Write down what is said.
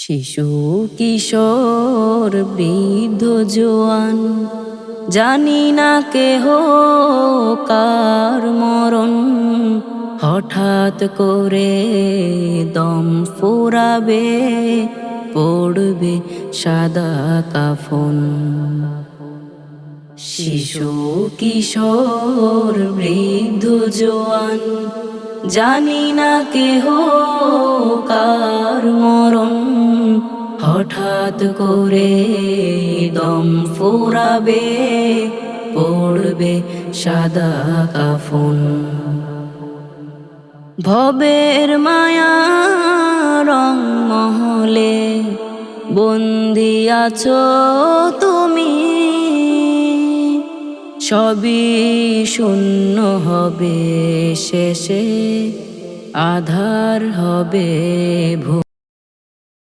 শিশু কিশোর বৃদ্ধ জোয়ান, জানি না কেহ কার মরণ। হঠাৎ করে দম ফুরাবে, পড়বে সাদা কাফন। শিশু কিশোর বৃদ্ধ জোয়ান, জানি না কেহ কার মরণ। হঠাৎ করে দম ফুরাবে, পড়বে সাদা কাফন। ভবের মায়া রং মহলে বন্দি আছো তুমি, সবই শূন্য হবে শেষে, আধার হবে